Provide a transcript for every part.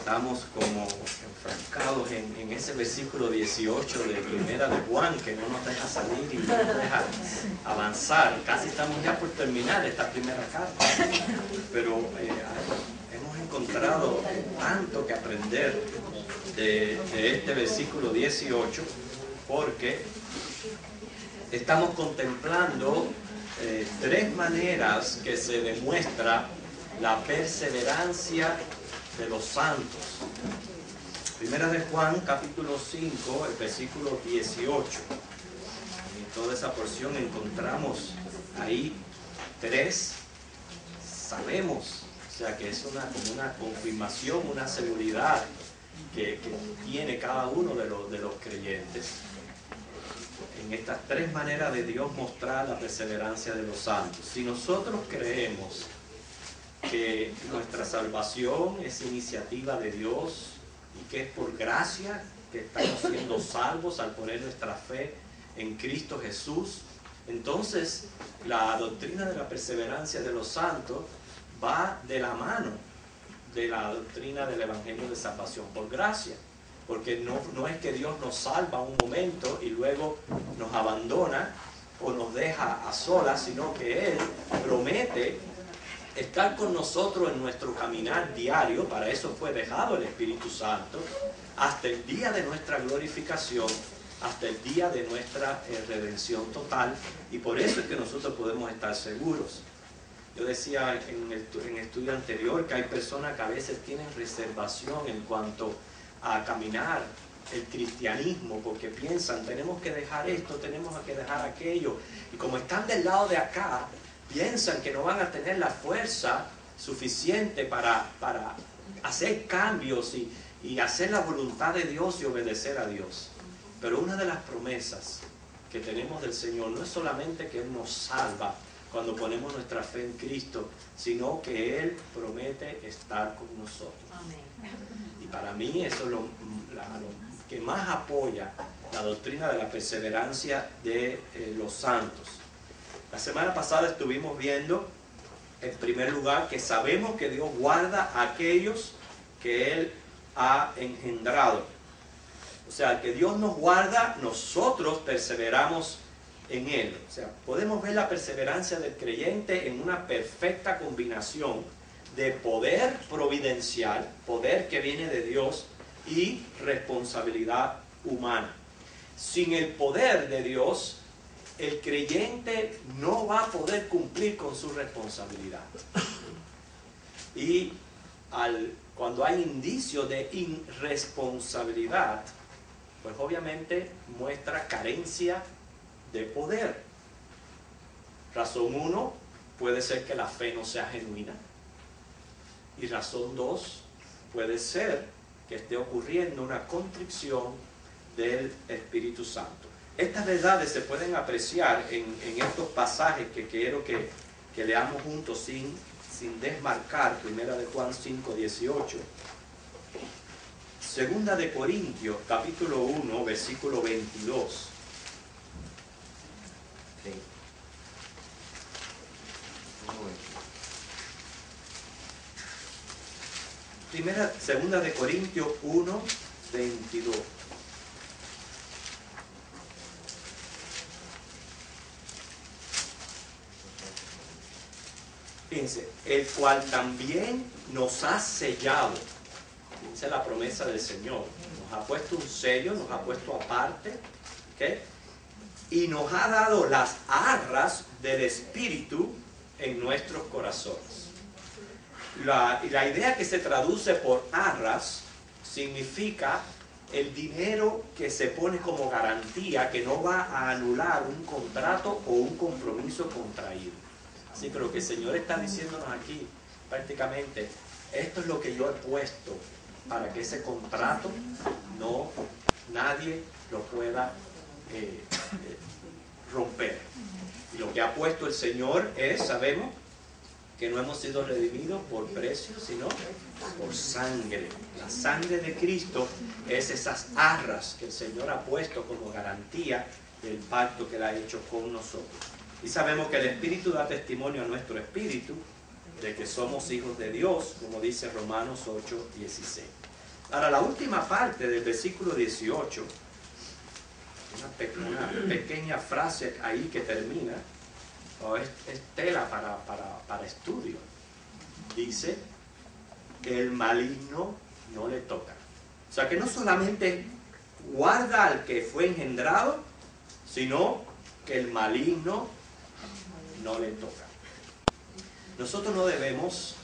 estamos como enfrascados en ese versículo 18 de Primera de Juan, que no nos deja salir y no nos deja avanzar. Casi estamos ya por terminar esta primera carta, pero hemos encontrado tanto que aprender de este versículo 18, porque estamos contemplando tres maneras que se demuestra la perseverancia de los santos. Primera de Juan, capítulo 5, el versículo 18. En toda esa porción encontramos ahí tres sabemos, o sea que es como una confirmación, una seguridad que tiene cada uno de los creyentes. En estas tres maneras de Dios mostrar la perseverancia de los santos. Si nosotros creemos que nuestra salvación es iniciativa de Dios y que es por gracia que estamos siendo salvos al poner nuestra fe en Cristo Jesús, entonces la doctrina de la perseverancia de los santos va de la mano de la doctrina del Evangelio de salvación por gracia, porque no es que Dios nos salva un momento y luego nos abandona o nos deja a solas, sino que Él promete estar con nosotros en nuestro caminar diario. Para eso fue dejado el Espíritu Santo hasta el día de nuestra glorificación, hasta el día de nuestra redención total, y por eso es que nosotros podemos estar seguros. Yo decía en el estudio anterior que hay personas que a veces tienen reservación en cuanto a caminar el cristianismo, porque piensan, tenemos que dejar esto, tenemos que dejar aquello, y como están del lado de acá, piensan que no van a tener la fuerza suficiente para hacer cambios y hacer la voluntad de Dios y obedecer a Dios. Pero una de las promesas que tenemos del Señor no es solamente que Él nos salva cuando ponemos nuestra fe en Cristo, sino que Él promete estar con nosotros. Amén. Y para mí eso es lo que más apoya la doctrina de la perseverancia de los santos. La semana pasada estuvimos viendo, en primer lugar, que sabemos que Dios guarda a aquellos que Él ha engendrado. O sea, que Dios nos guarda, nosotros perseveramos en Él. O sea, podemos ver la perseverancia del creyente en una perfecta combinación de poder providencial, poder que viene de Dios, y responsabilidad humana. Sin el poder de Dios, el creyente no va a poder cumplir con su responsabilidad. Y cuando hay indicios de irresponsabilidad, pues obviamente muestra carencia de poder. Razón 1, puede ser que la fe no sea genuina. Y razón 2, puede ser que esté ocurriendo una contrición del Espíritu Santo. Estas verdades se pueden apreciar en estos pasajes que quiero que leamos juntos sin desmarcar. Primera de Juan 5, 18. Segunda de Corintios, capítulo 1, versículo 22. Segunda de Corintios 1, 22. Fíjense, el cual también nos ha sellado. Fíjense la promesa del Señor. Nos ha puesto un sello, nos ha puesto aparte, ¿okay? Y nos ha dado las arras del Espíritu en nuestros corazones. La idea que se traduce por arras significa el dinero que se pone como garantía, que no va a anular un contrato o un compromiso contraído. Así que lo que el Señor está diciéndonos aquí, prácticamente, esto es lo que yo he puesto para que ese contrato nadie lo pueda romper. Y lo que ha puesto el Señor es, sabemos, que no hemos sido redimidos por precio, sino por sangre. La sangre de Cristo es esas arras que el Señor ha puesto como garantía del pacto que Él ha hecho con nosotros. Y sabemos que el Espíritu da testimonio a nuestro espíritu de que somos hijos de Dios, como dice Romanos 8, 16. Ahora, la última parte del versículo 18, una pequeña frase ahí que termina, es tela para estudio. Dice, el maligno no le toca. O sea que no solamente guarda al que fue engendrado, sino que el maligno no le toca. Nosotros no debemos,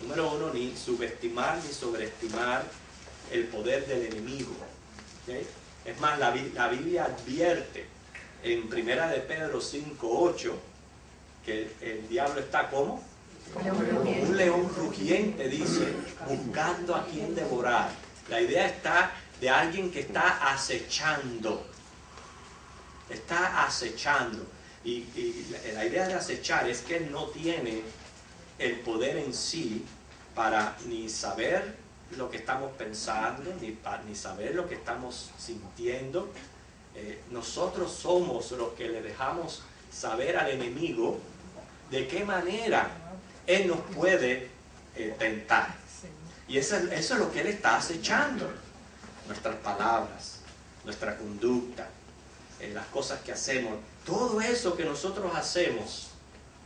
número uno, ni subestimar ni sobreestimar el poder del enemigo. ¿Okay? Es más, la Biblia advierte en 1 de Pedro 5:8 que el diablo está como un león rugiente, dice, buscando a quien devorar. La idea está de alguien que está acechando. Está acechando. Y la idea de acechar es que él no tiene el poder en sí para ni saber lo que estamos pensando, ni saber lo que estamos sintiendo. Nosotros somos los que le dejamos saber al enemigo de qué manera él nos puede tentar. Y eso es lo que él está acechando. Nuestras palabras, nuestra conducta, las cosas que hacemos, todo eso que nosotros hacemos,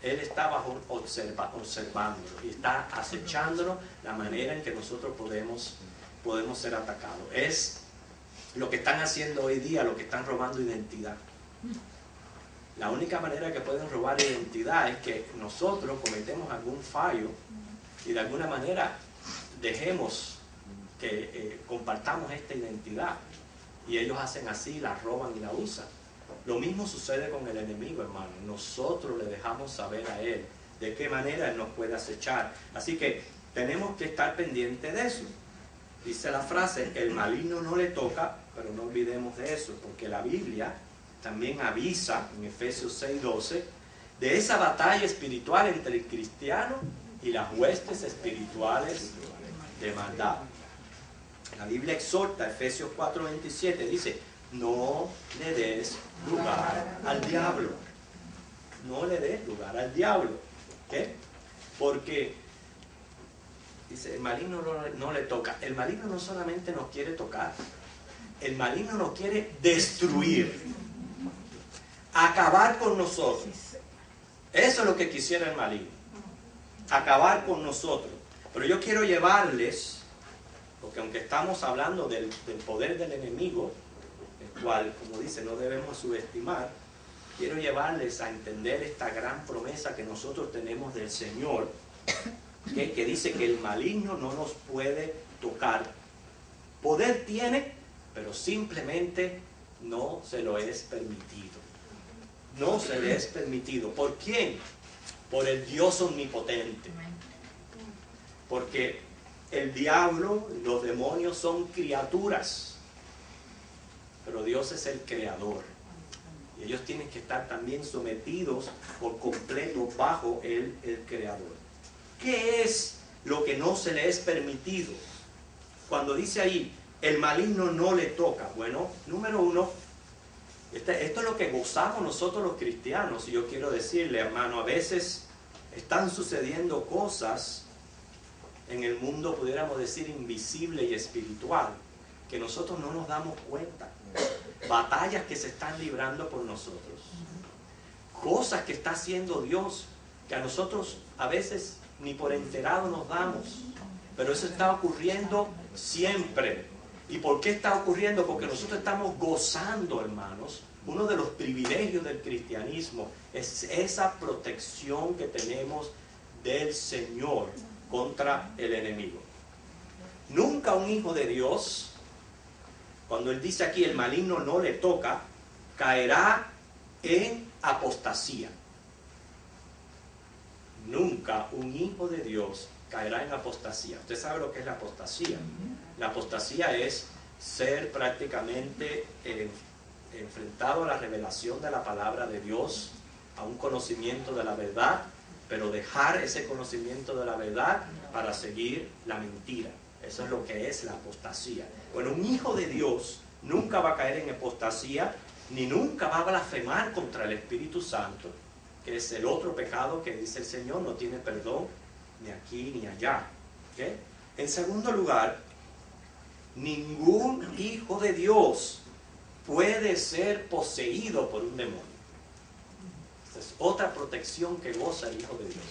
él está observándolo y está acechándonos la manera en que nosotros podemos ser atacados. Es lo que están haciendo hoy día, lo que están robando identidad. La única manera que pueden robar identidad es que nosotros cometemos algún fallo y de alguna manera dejemos que compartamos esta identidad. Y ellos hacen así, la roban y la usan. Lo mismo sucede con el enemigo, hermano. Nosotros le dejamos saber a él de qué manera él nos puede acechar. Así que tenemos que estar pendientes de eso. Dice la frase, el maligno no le toca, pero no olvidemos de eso, porque la Biblia también avisa en Efesios 6:12 de esa batalla espiritual entre el cristiano y las huestes espirituales de maldad. La Biblia exhorta, Efesios 4:27, dice, no le des lugar al diablo. No le des lugar al diablo. ¿Qué? Porque, dice, el maligno no le toca. El maligno no solamente nos quiere tocar, el maligno nos quiere destruir, acabar con nosotros. Eso es lo que quisiera el maligno, acabar con nosotros. Pero yo quiero llevarles, porque aunque estamos hablando del poder del enemigo, el cual, como dice, no debemos subestimar, quiero llevarles a entender esta gran promesa que nosotros tenemos del Señor, que dice que el maligno no nos puede tocar. Poder tiene, pero simplemente no se lo es permitido. No se le es permitido. ¿Por quién? Por el Dios omnipotente. Porque el diablo, los demonios son criaturas, pero Dios es el creador. Y ellos tienen que estar también sometidos por completo bajo el creador. ¿Qué es lo que no se le es permitido? Cuando dice ahí, el maligno no le toca. Bueno, número uno, esto es lo que gozamos nosotros los cristianos. Y yo quiero decirle, hermano, a veces están sucediendo cosas en el mundo, pudiéramos decir, invisible y espiritual, que nosotros no nos damos cuenta. Batallas que se están librando por nosotros. Cosas que está haciendo Dios, que a nosotros a veces ni por enterado nos damos. Pero eso está ocurriendo siempre. ¿Y por qué está ocurriendo? Porque nosotros estamos gozando, hermanos. Uno de los privilegios del cristianismo es esa protección que tenemos del Señor contra el enemigo. Nunca un hijo de Dios, cuando él dice aquí el maligno no le toca, caerá en apostasía. Nunca un hijo de Dios caerá en apostasía. Usted sabe lo que es la apostasía. La apostasía es ser prácticamente enfrentado a la revelación de la palabra de Dios, a un conocimiento de la verdad, pero dejar ese conocimiento de la verdad para seguir la mentira. Eso es lo que es la apostasía. Bueno, un hijo de Dios nunca va a caer en apostasía, ni nunca va a blasfemar contra el Espíritu Santo, que es el otro pecado que dice el Señor, no tiene perdón ni aquí ni allá. ¿Okay? En segundo lugar, ningún hijo de Dios puede ser poseído por un demonio. Esta es otra protección que goza el Hijo de Dios.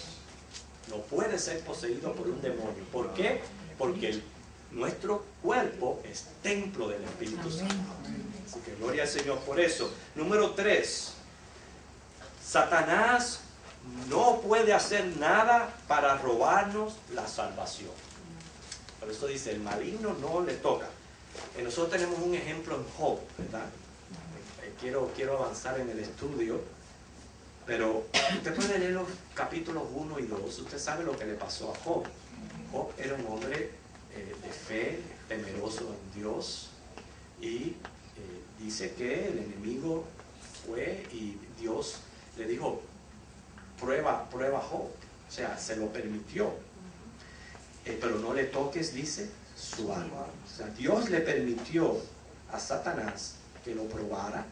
No puede ser poseído por un demonio. ¿Por qué? Porque nuestro cuerpo es templo del Espíritu Santo. Así que gloria al Señor por eso. Número 3. Satanás no puede hacer nada para robarnos la salvación. Por eso dice, el maligno no le toca. Nosotros tenemos un ejemplo en Job, ¿verdad? Quiero avanzar en el estudio, pero usted puede leer los capítulos 1 y 2. Usted sabe lo que le pasó a Job. Job era un hombre de fe, temeroso en Dios, y dice que el enemigo fue y Dios le dijo, prueba Job, o sea, se lo permitió, pero no le toques, dice, su alma. O sea, Dios le permitió a Satanás que lo probara,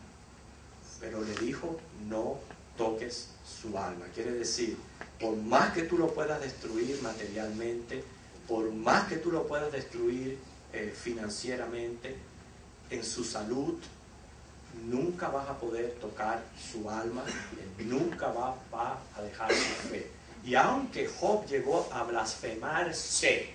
pero le dijo, no toques su alma. Quiere decir, por más que tú lo puedas destruir materialmente, por más que tú lo puedas destruir financieramente, en su salud, nunca vas a poder tocar su alma, nunca va a dejar su fe. Y aunque Job llegó a blasfemarse,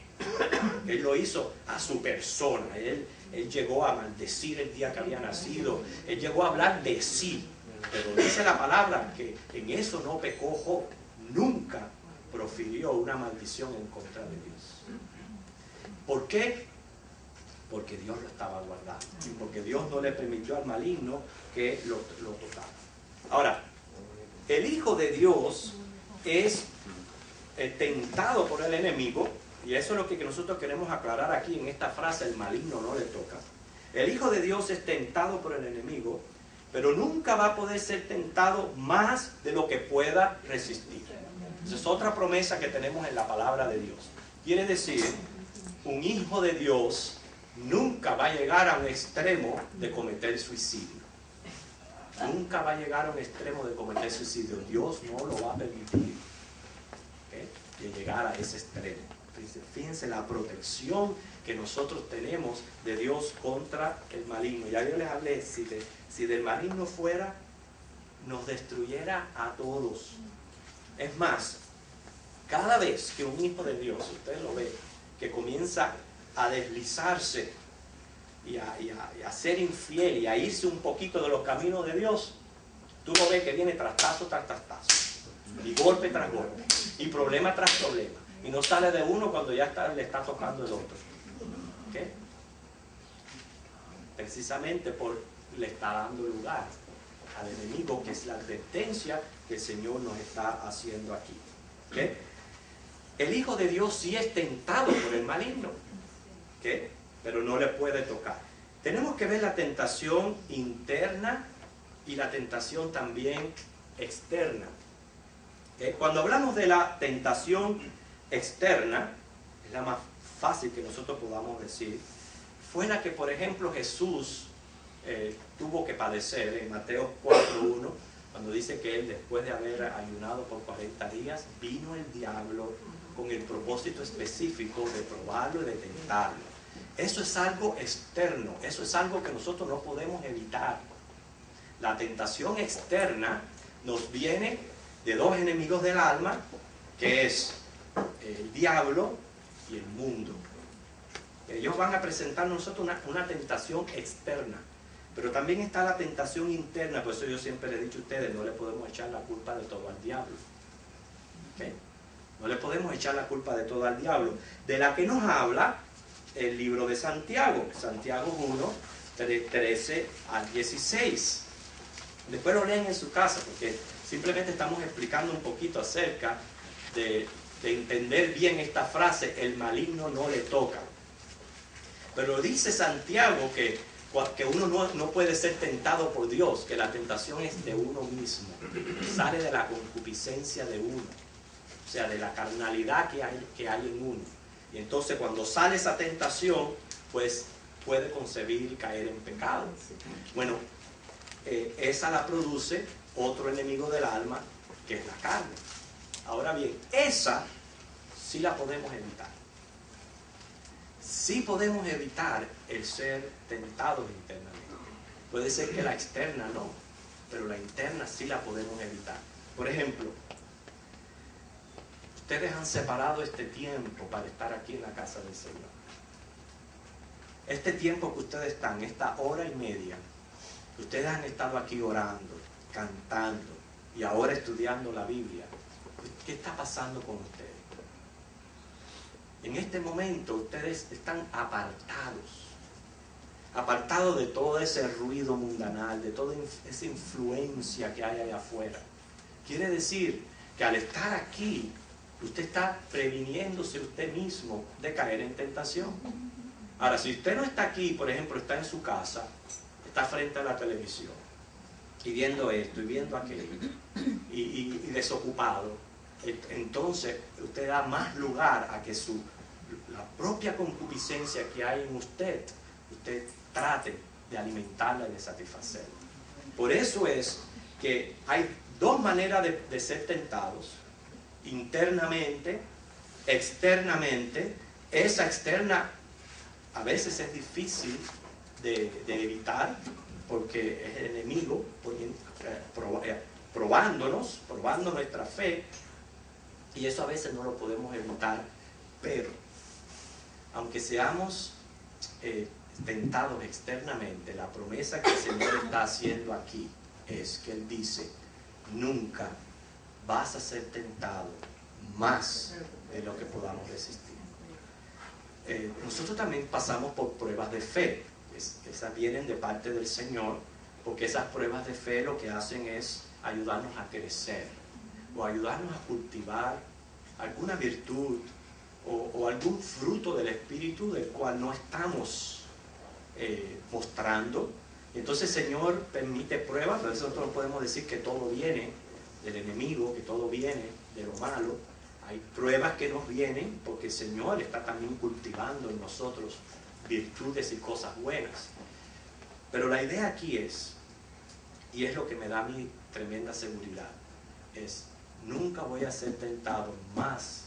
él lo hizo a su persona, él llegó a maldecir el día que había nacido, él llegó a hablar de sí, pero dice la palabra que en eso no pecó Job, nunca profirió una maldición en contra de Dios. ¿Por qué? Porque Dios lo estaba guardando y porque Dios no le permitió al maligno que lo tocara. Ahora, el Hijo de Dios es tentado por el enemigo, y eso es lo que nosotros queremos aclarar aquí en esta frase, el maligno no le toca. El Hijo de Dios es tentado por el enemigo, pero nunca va a poder ser tentado más de lo que pueda resistir. Esa es otra promesa que tenemos en la palabra de Dios. Quiere decir, un hijo de Dios nunca va a llegar a un extremo de cometer suicidio. Nunca va a llegar a un extremo de cometer suicidio. Dios no lo va a permitir, de llegar a ese extremo. Fíjense la protección que nosotros tenemos de Dios contra el maligno. Ya yo les hablé, si del maligno fuera, nos destruyera a todos. Es más, cada vez que un hijo de Dios, usted lo ve, que comienza a deslizarse y a ser infiel y a irse un poquito de los caminos de Dios, tú lo ves que viene trastazo tras trastazo, y golpe tras golpe, y problema tras problema, y no sale de uno cuando ya le está tocando el otro. ¿Qué? Precisamente le está dando lugar al enemigo, que es la advertencia que el Señor nos está haciendo aquí. ¿Qué? El Hijo de Dios sí es tentado por el maligno, ¿qué? Pero no le puede tocar. Tenemos que ver la tentación interna y la tentación también externa. Cuando hablamos de la tentación externa, es la más fácil que nosotros podamos decir, fue la que, por ejemplo, Jesús tuvo que padecer en Mateo 4:1, cuando dice que él, después de haber ayunado por 40 días, vino el diablo con el propósito específico de probarlo y de tentarlo. Eso es algo externo, eso es algo que nosotros no podemos evitar. La tentación externa nos viene de dos enemigos del alma, que es el diablo y el mundo. Ellos van a presentar a nosotros una tentación externa, pero también está la tentación interna. Por eso yo siempre les he dicho a ustedes, no le podemos echar la culpa de todo al diablo. ¿Okay? No le podemos echar la culpa de todo al diablo, de la que nos habla el libro de Santiago, Santiago 1, 13 al 16. Después lo leen en su casa, porque simplemente estamos explicando un poquito acerca de entender bien esta frase, el maligno no le toca. Pero dice Santiago que uno no puede ser tentado por Dios, que la tentación es de uno mismo, sale de la concupiscencia de uno, o sea, de la carnalidad que hay en uno. Y entonces cuando sale esa tentación, pues puede concebir y caer en pecado. Bueno, esa la produce otro enemigo del alma, que es la carne. Ahora bien, esa sí la podemos evitar. sí podemos evitar el ser tentados internamente. Puede ser que la externa no, pero la interna sí la podemos evitar. Por ejemplo, ustedes han separado este tiempo para estar aquí en la casa del Señor. Este tiempo que ustedes están, esta hora y media, ustedes han estado aquí orando, cantando y ahora estudiando la Biblia. ¿Qué está pasando con ustedes? En este momento ustedes están apartados de todo ese ruido mundanal, de toda esa influencia que hay allá afuera. Quiere decir que al estar aquí, usted está previniéndose usted mismo de caer en tentación. Ahora, si usted no está aquí, por ejemplo, está en su casa, está frente a la televisión, y viendo esto, y viendo aquello, y desocupado, entonces usted da más lugar a que la propia concupiscencia que hay en usted trate de alimentarla y de satisfacerla. Por eso es que hay dos maneras de ser tentados: internamente, externamente. Esa externa a veces es difícil de evitar, porque es el enemigo probando nuestra fe, y eso a veces no lo podemos evitar. Pero aunque seamos tentados externamente, la promesa que el Señor está haciendo aquí es que Él dice: nunca vas a ser tentado más de lo que podamos resistir. Nosotros también pasamos por pruebas de fe. Esas vienen de parte del Señor, porque esas pruebas de fe lo que hacen es ayudarnos a crecer, o ayudarnos a cultivar alguna virtud o algún fruto del Espíritu del cual no estamos mostrando. Entonces el Señor permite pruebas, pero eso nosotros no podemos decir que todo viene del enemigo, que todo viene de lo malo. Hay pruebas que nos vienen porque el Señor está también cultivando en nosotros virtudes y cosas buenas. Pero la idea aquí es, y es lo que me da a mí tremenda seguridad, es: nunca voy a ser tentado más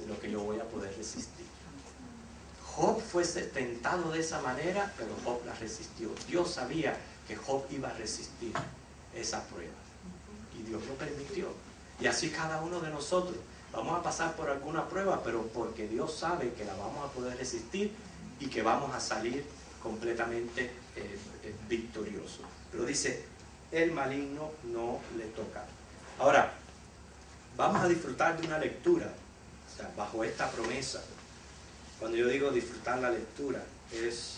de lo que yo voy a poder resistir. Job fue tentado de esa manera, pero Job la resistió. Dios sabía que Job iba a resistir esa prueba, y Dios lo permitió. Y así cada uno de nosotros vamos a pasar por alguna prueba, pero porque Dios sabe que la vamos a poder resistir y que vamos a salir completamente victoriosos. Pero dice: el maligno no le toca. Ahora, vamos a disfrutar de una lectura, o sea, bajo esta promesa. Cuando yo digo disfrutar la lectura, es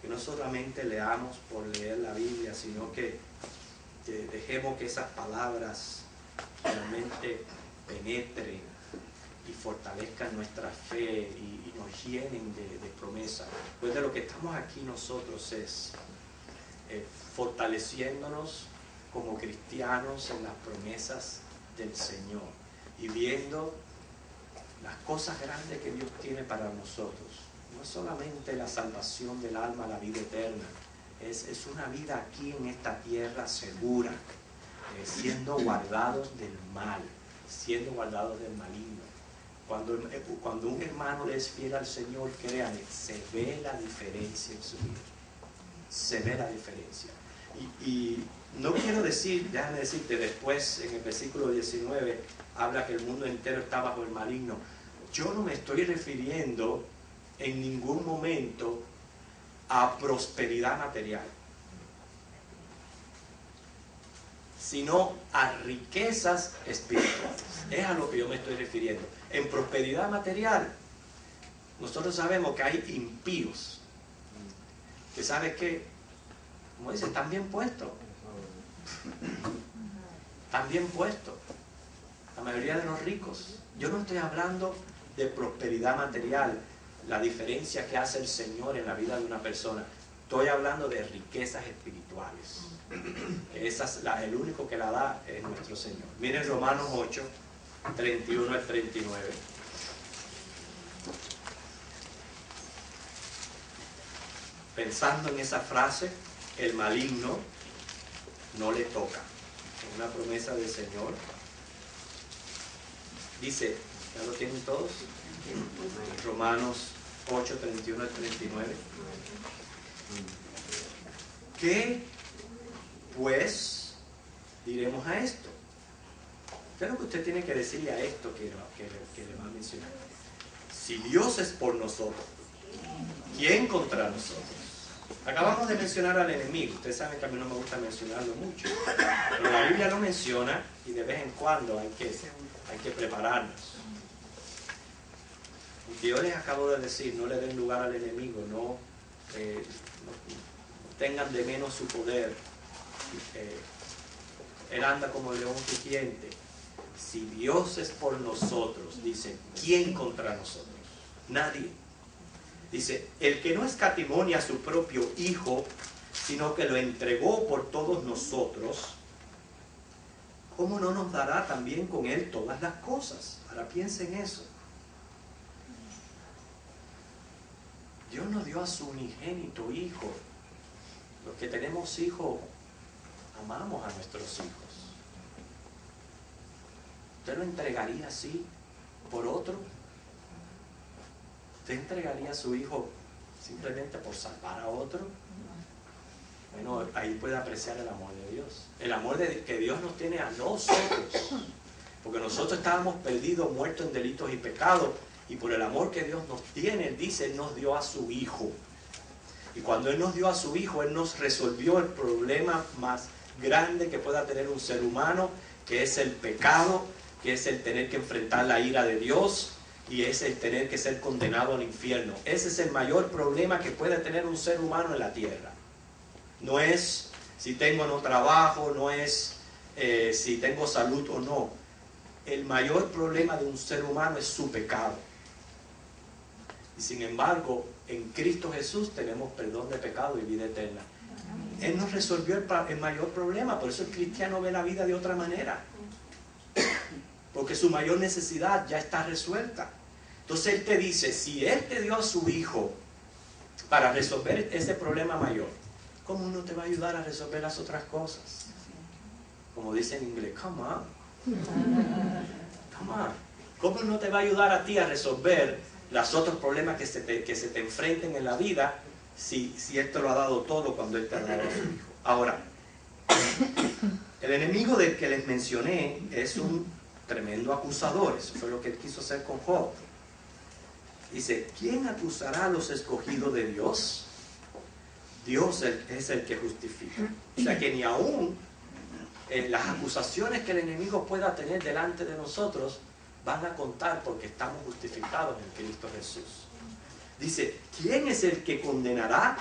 que no solamente leamos por leer la Biblia, sino que dejemos que esas palabras realmente penetren y fortalezcan nuestra fe y nos llenen de promesa. Pues de lo que estamos aquí nosotros es fortaleciéndonos como cristianos en las promesas del Señor y viendo las cosas grandes que Dios tiene para nosotros. No solamente la salvación del alma, la vida eterna, es una vida aquí en esta tierra segura, siendo guardados del mal, siendo guardados del maligno. Cuando un hermano le es fiel al Señor, créanme, se ve la diferencia en su vida. Se ve la diferencia. Y no quiero decir, déjame decirte, después en el versículo 19 habla que el mundo entero está bajo el maligno. Yo no me estoy refiriendo en ningún momento a prosperidad material, sino a riquezas espirituales. Es a lo que yo me estoy refiriendo. En prosperidad material, nosotros sabemos que hay impíos, que sabes que, como dice, están bien puestos. Están bien puestos. La mayoría de los ricos. Yo no estoy hablando de prosperidad material, la diferencia que hace el Señor en la vida de una persona. Estoy hablando de riquezas espirituales. El único que la da es nuestro Señor. Miren Romanos 8, 31 al 39. Pensando en esa frase, el maligno no le toca. Es una promesa del Señor. Dice, ¿ya lo tienen todos? Romanos 8, 31 al 39. ¿Qué pues diremos a esto? ¿Qué es lo que usted tiene que decirle a esto que le va a mencionar? Si Dios es por nosotros, ¿quién contra nosotros? Acabamos de mencionar al enemigo. Ustedes saben que a mí no me gusta mencionarlo mucho, pero la Biblia lo menciona y de vez en cuando hay que prepararnos. Y yo les acabo de decir, no le den lugar al enemigo, no tengan de menos su poder. Él anda como león rugiente. Si Dios es por nosotros, dice, ¿quién contra nosotros? Nadie. Dice, el que no escatimó a su propio Hijo, sino que lo entregó por todos nosotros, ¿cómo no nos dará también con Él todas las cosas? Ahora piensen eso. Dios nos dio a su unigénito Hijo. Los que tenemos hijos, amamos a nuestros hijos. ¿Usted lo entregaría así por otro? ¿Usted entregaría a su hijo simplemente por salvar a otro? Bueno, ahí puede apreciar el amor de Dios. El amor que Dios nos tiene a nosotros. Porque nosotros estábamos perdidos, muertos en delitos y pecados. Y por el amor que Dios nos tiene, Él dice, Él nos dio a su Hijo. Y cuando Él nos dio a su Hijo, Él nos resolvió el problema más grande que pueda tener un ser humano, que es el pecado, que es el tener que enfrentar la ira de Dios, y es el tener que ser condenado al infierno. Ese es el mayor problema que puede tener un ser humano en la tierra. No es si tengo o no trabajo, no es si tengo salud o no. El mayor problema de un ser humano es su pecado. Y sin embargo, en Cristo Jesús tenemos perdón de pecado y vida eterna. Él nos resolvió el mayor problema. Por eso el cristiano ve la vida de otra manera. Porque su mayor necesidad ya está resuelta. Entonces Él te dice, si Él te dio a su Hijo para resolver ese problema mayor, ¿cómo no te va a ayudar a resolver las otras cosas? Como dice en inglés, come on. Come on. ¿Cómo no te va a ayudar a ti a resolver los otros problemas que se te enfrenten en la vida si Él te lo ha dado todo cuando Él te ha dado a su Hijo? Ahora, el enemigo del que les mencioné es un tremendo acusador. Eso fue lo que Él quiso hacer con Job. Dice, ¿quién acusará a los escogidos de Dios? Dios es el que justifica. O sea que ni aún las acusaciones que el enemigo pueda tener delante de nosotros van a contar porque estamos justificados en Cristo Jesús. Dice, ¿quién es el que condenará?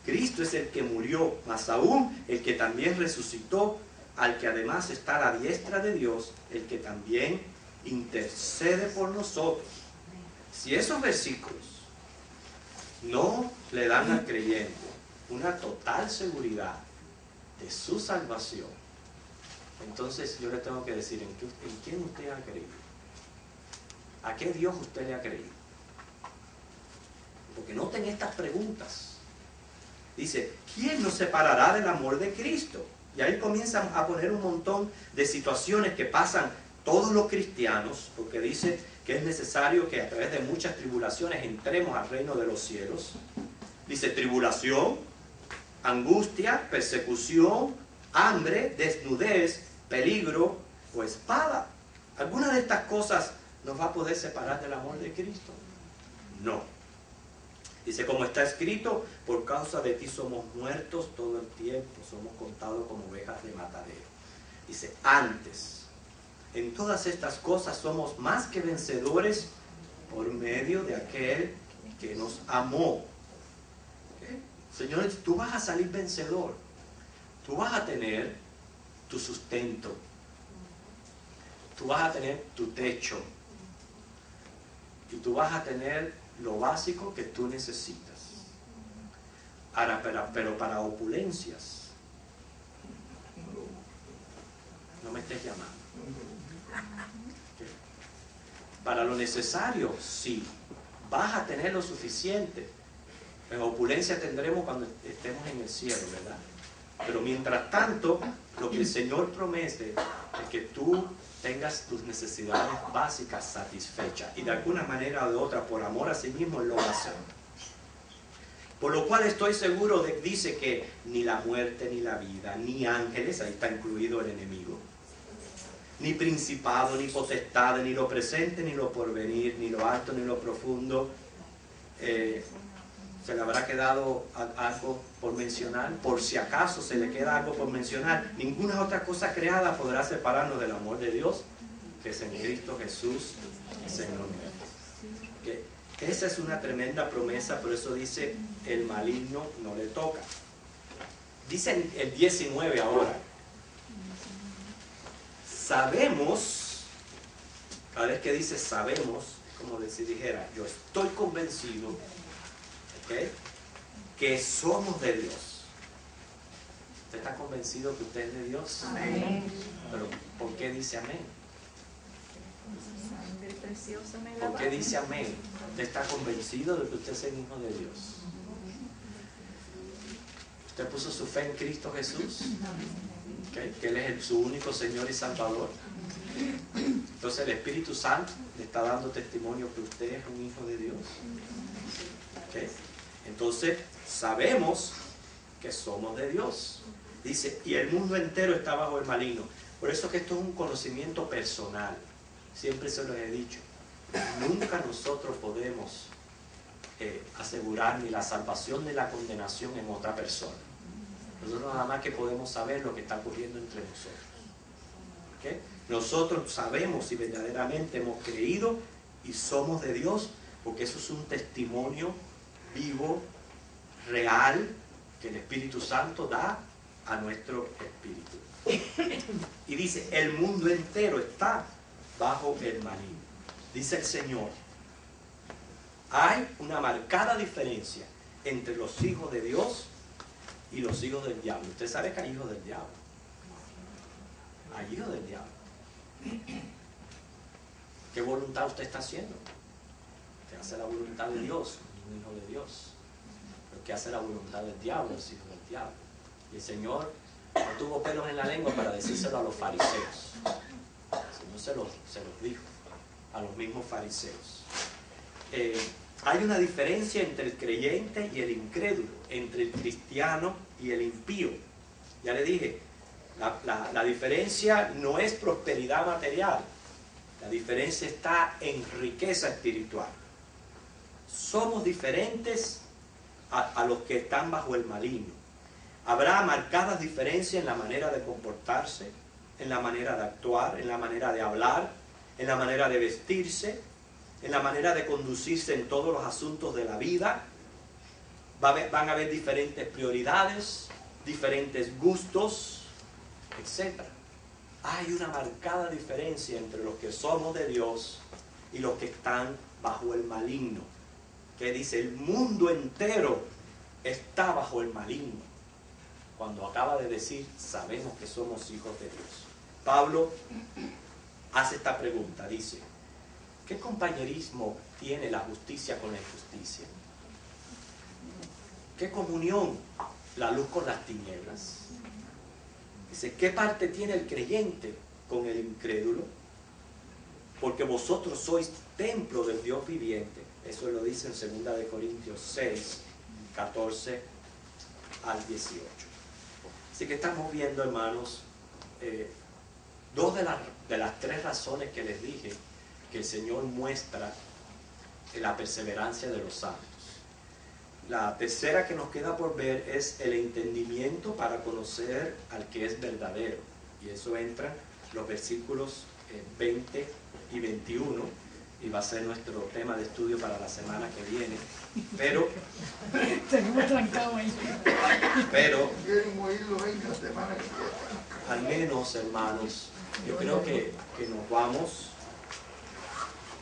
Cristo es el que murió, más aún el que también resucitó, al que además está a la diestra de Dios, el que también intercede por nosotros. Si esos versículos no le dan al creyente una total seguridad de su salvación, entonces yo le tengo que decir, ¿en quién usted ha creído? ¿A qué Dios usted le ha creído? Porque noten estas preguntas. Dice, ¿quién nos separará del amor de Cristo? Y ahí comienzan a poner un montón de situaciones que pasan todos los cristianos, porque dice que es necesario que a través de muchas tribulaciones entremos al reino de los cielos. Dice tribulación, angustia, persecución, hambre, desnudez, peligro o espada. ¿Alguna de estas cosas nos va a poder separar del amor de Cristo? No. Dice, como está escrito, por causa de ti somos muertos todo el tiempo, somos contados como ovejas de matadero. Dice, antes, en todas estas cosas somos más que vencedores por medio de aquel que nos amó. Señores, tú vas a salir vencedor. Tú vas a tener tu sustento. Tú vas a tener tu techo. Y tú vas a tener lo básico que tú necesitas. Ahora, pero para opulencias, no me estés llamando. Para lo necesario, sí. Vas a tener lo suficiente. En opulencia tendremos cuando estemos en el cielo, ¿verdad? Pero mientras tanto, lo que el Señor promete es que tú tengas tus necesidades básicas satisfechas, y de alguna manera o de otra, por amor a sí mismo, Él lo va a hacer. Por lo cual estoy seguro de que dice que ni la muerte, ni la vida, ni ángeles, ahí está incluido el enemigo, ni principado, ni potestad, ni lo presente, ni lo porvenir, ni lo alto, ni lo profundo. ¿Se le habrá quedado algo por mencionar? Por si acaso se le queda algo por mencionar. Ninguna otra cosa creada podrá separarnos del amor de Dios, que es en Cristo Jesús, Señor nuestro. Que esa es una tremenda promesa, por eso dice, el maligno no le toca. Dice el 19 ahora. Sabemos, cada vez que dice sabemos, es como si dijera, yo estoy convencido, ¿okay?, que somos de Dios. ¿Usted está convencido que usted es de Dios? Amén. Pero ¿por qué dice amén? Sangre preciosa me ¿Por qué dice amén? ¿Usted está convencido de que usted es el hijo de Dios? ¿Usted puso su fe en Cristo Jesús? ¿Okay?, que Él es su único Señor y Salvador. Entonces el Espíritu Santo le está dando testimonio que usted es un hijo de Dios. ¿Okay? Entonces sabemos que somos de Dios. Dice, y el mundo entero está bajo el maligno. Por eso es que esto es un conocimiento personal. Siempre se lo he dicho. Nunca nosotros podemos asegurar ni la salvación ni la condenación en otra persona. Nosotros nada más que podemos saber lo que está ocurriendo entre nosotros. ¿Okay? Nosotros sabemos si verdaderamente hemos creído y somos de Dios, porque eso es un testimonio vivo, real, que el Espíritu Santo da a nuestro espíritu. Y dice, el mundo entero está bajo el maligno. Dice el Señor, hay una marcada diferencia entre los hijos de Dios y los hijos del diablo. Usted sabe que hay hijos del diablo. Hay hijos del diablo. ¿Qué voluntad usted está haciendo? Usted hace la voluntad de Dios, un hijo de Dios. Pero que hace la voluntad del diablo, es hijo del diablo. Y el Señor no tuvo pelos en la lengua para decírselo a los fariseos. El Señor se los dijo a los mismos fariseos. Hay una diferencia entre el creyente y el incrédulo, entre el cristiano y el impío. Ya le dije, la diferencia no es prosperidad material, la diferencia está en riqueza espiritual. Somos diferentes a los que están bajo el maligno. Habrá marcadas diferencias en la manera de comportarse, en la manera de actuar, en la manera de hablar, en la manera de vestirse, en la manera de conducirse en todos los asuntos de la vida. Van a haber diferentes prioridades, diferentes gustos, etc. Hay una marcada diferencia entre los que somos de Dios y los que están bajo el maligno. Que dice, el mundo entero está bajo el maligno. Cuando acaba de decir, sabemos que somos hijos de Dios. Pablo hace esta pregunta, dice, ¿qué compañerismo tiene la justicia con la injusticia? ¿Qué comunión la luz con las tinieblas? Dice, ¿qué parte tiene el creyente con el incrédulo? Porque vosotros sois templo del Dios viviente. Eso lo dice en 2 Corintios 6, 14 al 18. Así que estamos viendo, hermanos, dos de las tres razones que les dije que el Señor muestra en la perseverancia de los santos. La tercera que nos queda por ver es el entendimiento para conocer al que es verdadero. Y eso entra en los versículos 20 y 21, y va a ser nuestro tema de estudio para la semana que viene. Pero al menos, hermanos, yo creo que nos vamos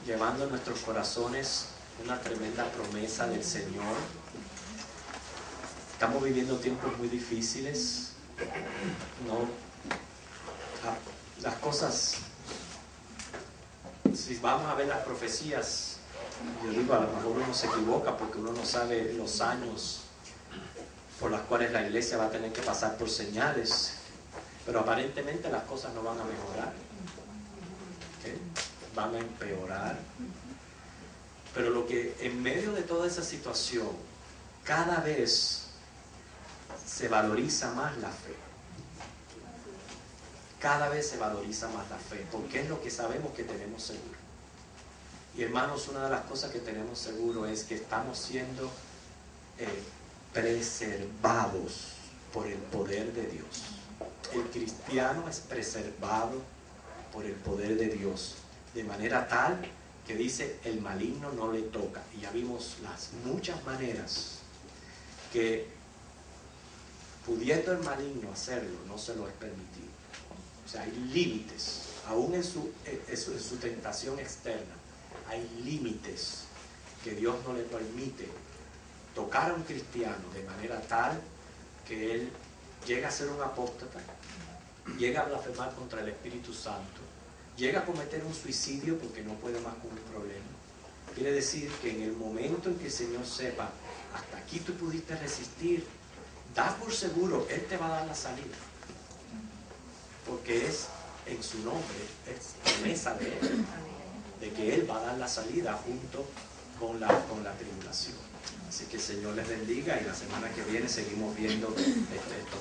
llevando en nuestros corazones una tremenda promesa del Señor. Estamos viviendo tiempos muy difíciles, ¿no? Las cosas, si vamos a ver las profecías, yo digo, a lo mejor uno se equivoca porque uno no sabe los años por los cuales la iglesia va a tener que pasar por señales. pero aparentemente las cosas no van a mejorar, ¿okay? Van a empeorar. Pero lo que en medio de toda esa situación, cada vez se valoriza más la fe. Cada vez se valoriza más la fe, porque es lo que sabemos que tenemos seguro. Y hermanos, una de las cosas que tenemos seguro es que estamos siendo preservados por el poder de Dios. El cristiano es preservado por el poder de Dios, de manera tal que dice, el maligno no le toca. Y ya vimos las muchas maneras que, pudiendo el maligno hacerlo, no se lo es permitido. O sea, hay límites, aún en su tentación externa, hay límites que Dios no le permite tocar a un cristiano de manera tal que él llega a ser un apóstata, llega a blasfemar contra el Espíritu Santo, llega a cometer un suicidio porque no puede más con el problema. Quiere decir que en el momento en que el Señor sepa, hasta aquí tú pudiste resistir, da por seguro, Él te va a dar la salida. Porque es en su nombre, es promesa de Él, de que Él va a dar la salida junto con la tribulación. Así que el Señor les bendiga y la semana que viene seguimos viendo estos